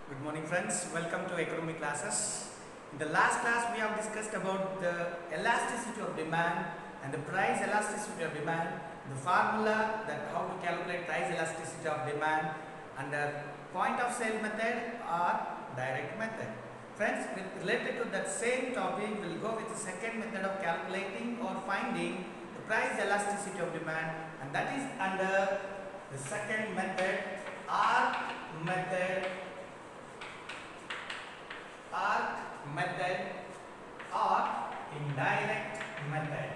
Good morning friends, welcome to economic classes. In the last class we have discussed about the elasticity of demand and the price elasticity of demand, the formula that how to calculate price elasticity of demand under point of sale method or direct method. Friends, related to that same topic, we'll go with the second method of calculating or finding the price elasticity of demand, and that is under the second method, arc method, or indirect method.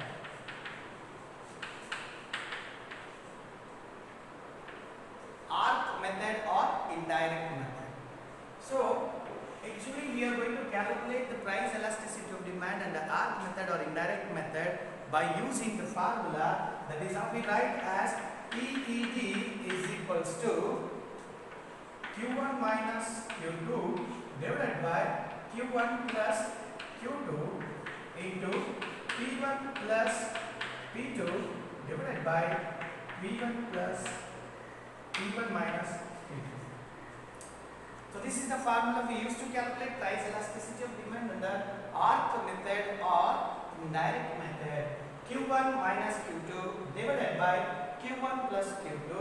Arc method or indirect method. So actually we are going to calculate the price elasticity of demand under arc method or indirect method by using the formula, that is how we write as PED is equals to Q1 minus Q2 divided by Q1 plus Q2 into P1 plus P2 divided by P1 plus P1 minus P2. So this is the formula we use to calculate price elasticity of demand under arc method or indirect method. Q1 minus Q2 divided by Q1 plus Q2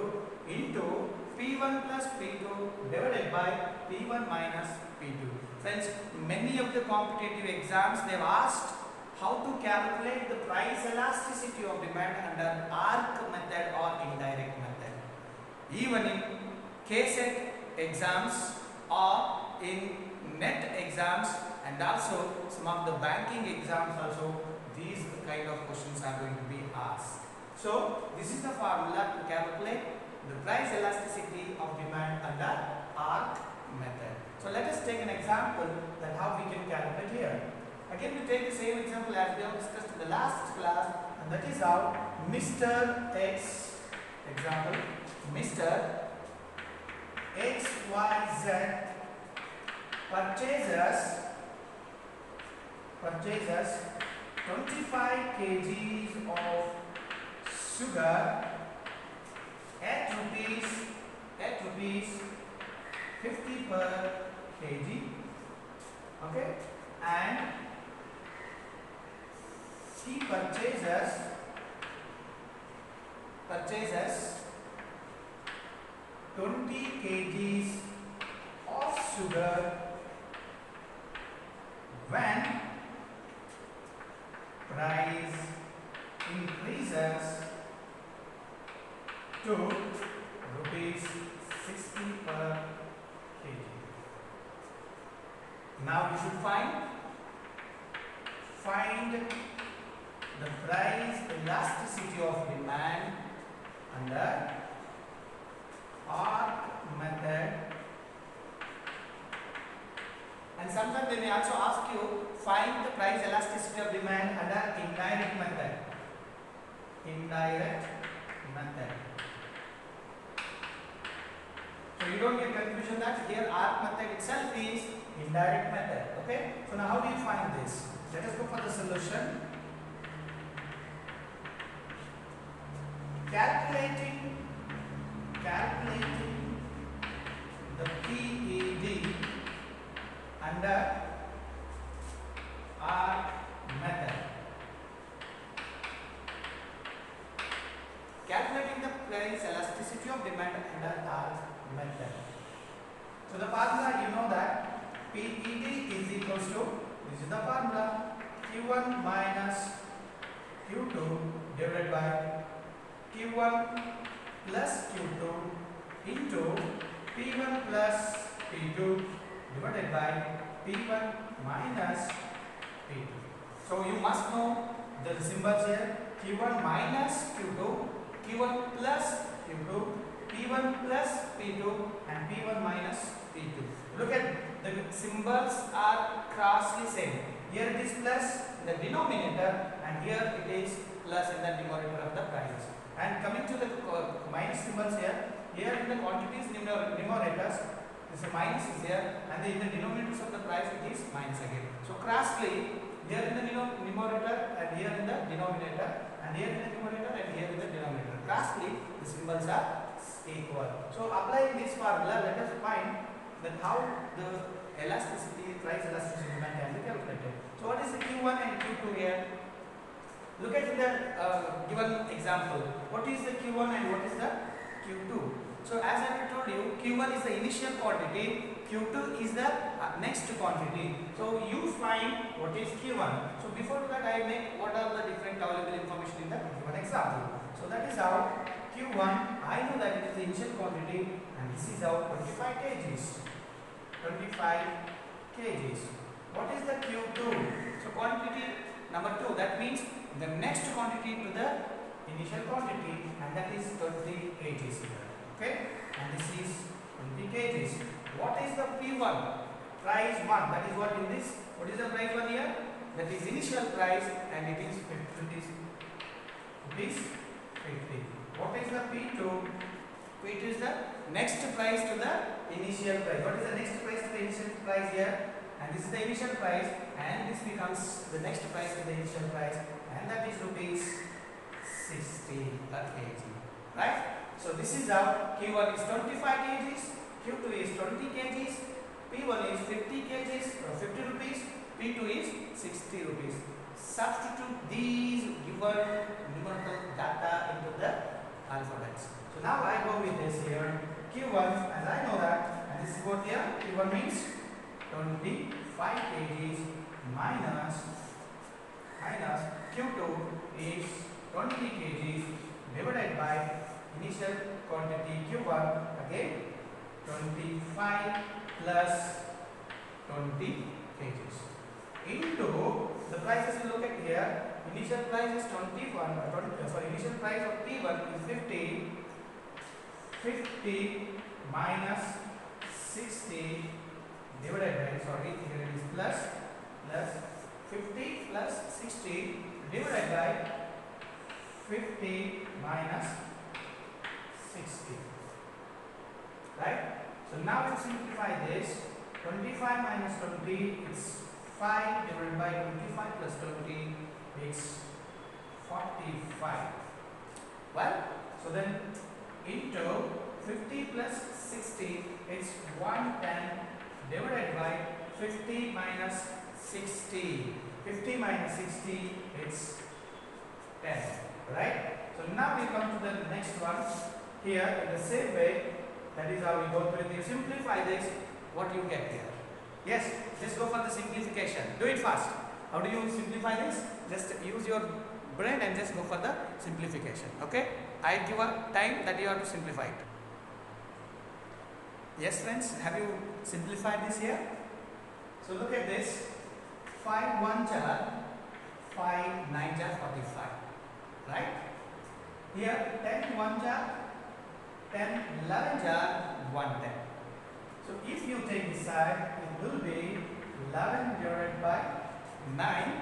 into P1 plus P2 divided by P1 minus P2. Friends, many of the competitive exams they have asked how to calculate the price elasticity of demand under arc method or indirect method. Even in KSET exams or in NET exams and also some of the banking exams also, these kind of questions are going to be asked. So this is the formula to calculate the price elasticity of demand under arc method. So let us take an example that how we can calculate here. Again we take the same example as we have discussed in the last class, and that is how Mr. X, example, Mr. XYZ purchases 25 kgs of sugar at rupees 50 per kg, okay, and he purchases 20 kgs of sugar when price increases to rupees 60 per kg. Now we should find the price elasticity of demand under arc method, and sometimes they may also ask you find the price elasticity of demand under indirect method. So you don't get confusion that here arc method itself is indirect method. Okay. So now how do you find this? Let us go for the solution. Calculating the PED under arc method. Calculating the price elasticity of demand under arc method. So the formula, you know that PED is equals to, this is the formula, Q1 minus Q2 divided by Q1 plus Q2 into P1 plus P2 divided by P1 minus P2. So you must know the symbols here, Q1 minus Q2, Q1 plus Q2, P1 plus P2 and P1 minus P2. Look at the symbols are crossly same. Here it is plus in the denominator and here it is plus in the numerator of the prices. And coming to the minus symbols here in the quantities numerators, this minus is here, and in the denominators of the price it is minus again. So crossly here in the numerator and here in the denominator, and here in the numerator and here in the denominator. Lastly, the symbols are equal. So applying this formula, let us find that how the elasticity, price elasticity demand can be calculated. So what is the Q1 and Q2 here? Look at the given example. What is the Q1 and what is the Q2? So as I have told you, Q1 is the initial quantity, Q2 is the next quantity. So you find what is Q1. So before that I make what are the different available information in the given example. So that is how Q1, I know that it is the initial quantity and this is our 25 kgs. 25 kgs. What is the Q2? So quantity number 2, that means the next quantity to the initial quantity, and that is 20 kgs here. Okay, and this is 20 kgs. What is the P1? Price 1, that is what in this. What is the price 1 here? That is initial price and it is 50. What is the P2? P2 is the next price to the initial price. What is the next price to the initial price here? And this is the initial price and this becomes the next price to the initial price, and that is rupees 60 per kg. Right? So this is how Q1 is 25 kgs, Q2 is 20 kgs, P1 is 50 kgs or 50 rupees, P2 is 60 rupees. Substitute these given numerical data into the alphabets. So now I go with this here. Q1, as I know that, and this is what here, Q1 means 25 kgs minus Q2 is 20 kgs divided by initial quantity Q1, again 25 plus 20 kgs into the prices you look at here. Initial price is 21, initial price of P1 is 50 minus 60 divided by, here it is plus 50 plus 60 divided by 50 minus 60. Right? So now we simplify this. 25 minus 20 is 5 divided by 25 plus 20 is 45. Well, so then into 50 plus 60 is 110 divided by 50 minus 60. 50 minus 60 is 10. Right? So now we come to the next one. Here in the same way, that is how we go through it. You simplify this, what you get here. Yes, just go for the simplification. Do it fast. How do you simplify this? Just use your brain and just go for the simplification. Okay? I give a time that you have to simplify it. Yes friends, have you simplified this here? So look at this. 5 1 jar, 5 9 jar 45. Right? Here 10 1 jar, 10 11 jar 110. So if you take this side, it will be 11 divided by 9,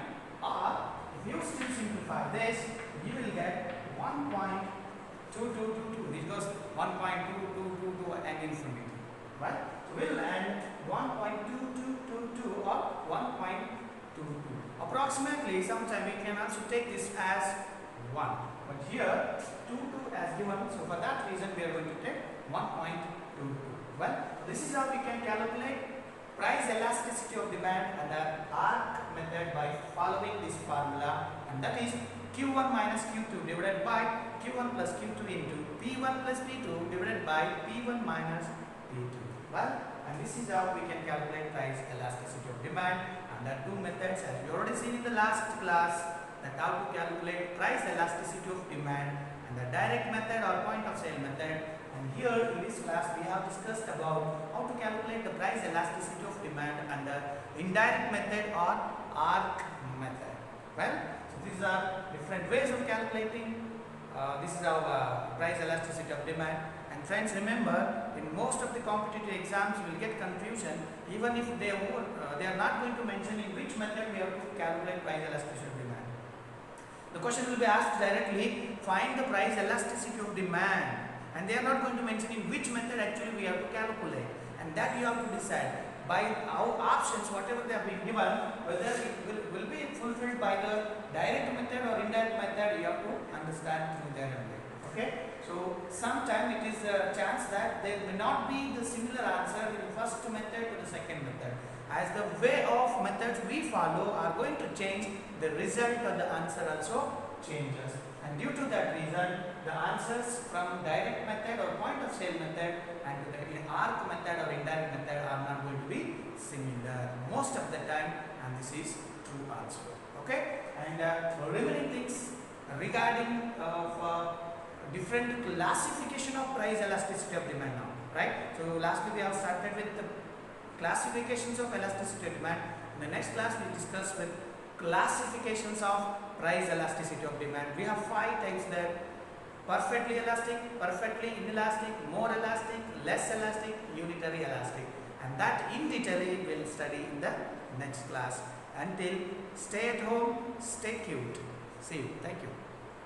or if you still simplify this, you will get 1.2222, which goes 1.2222 and infinity. Right? So we will end 1.2222 or 1.22. Approximately, sometime we can also take this as 1. But here, 22 as given, so for that reason we are going to take 1.22. Well, this is how we can calculate price elasticity of demand under ARC method by following this formula, and that is Q1 minus Q2 divided by Q1 plus Q2 into P1 plus P2 divided by P1 minus P2. Well, and this is how we can calculate price elasticity of demand under two methods, as we already seen in the last class, that how to calculate price elasticity of demand and the direct method or point of sale method. And here in this class we have discussed about how to calculate the price elasticity of demand under indirect method or ARC method. Well, so these are different ways of calculating. This is our price elasticity of demand. And friends, remember, in most of the competitive exams you will get confusion, even if they are not going to mention in which method we have to calculate price elasticity of demand. The question will be asked directly, find the price elasticity of demand, and they are not going to mention in which method actually we have to calculate, and that you have to decide by our options, whatever they have been given, whether it will be fulfilled by the direct method or indirect method. You have to understand through there and there. Okay, So sometime it is a chance that there may not be the similar answer in the first method to the second method. As the way of methods we follow are going to change, the result or the answer also changes. And due to that reason, the answers from direct method or point of sale method and to the arc method or indirect method are not going to be similar most of the time, and this is true also. Okay, and remaining things regarding different classification of price elasticity of demand now, right? So lastly we have started with the classifications of elasticity of demand. In the next class we discuss with classifications of price elasticity of demand. We have 5 types there: perfectly elastic, perfectly inelastic, more elastic, less elastic, unitary elastic, and that in detail we will study in the next class. Until, stay at home, stay cute. See you. Thank you.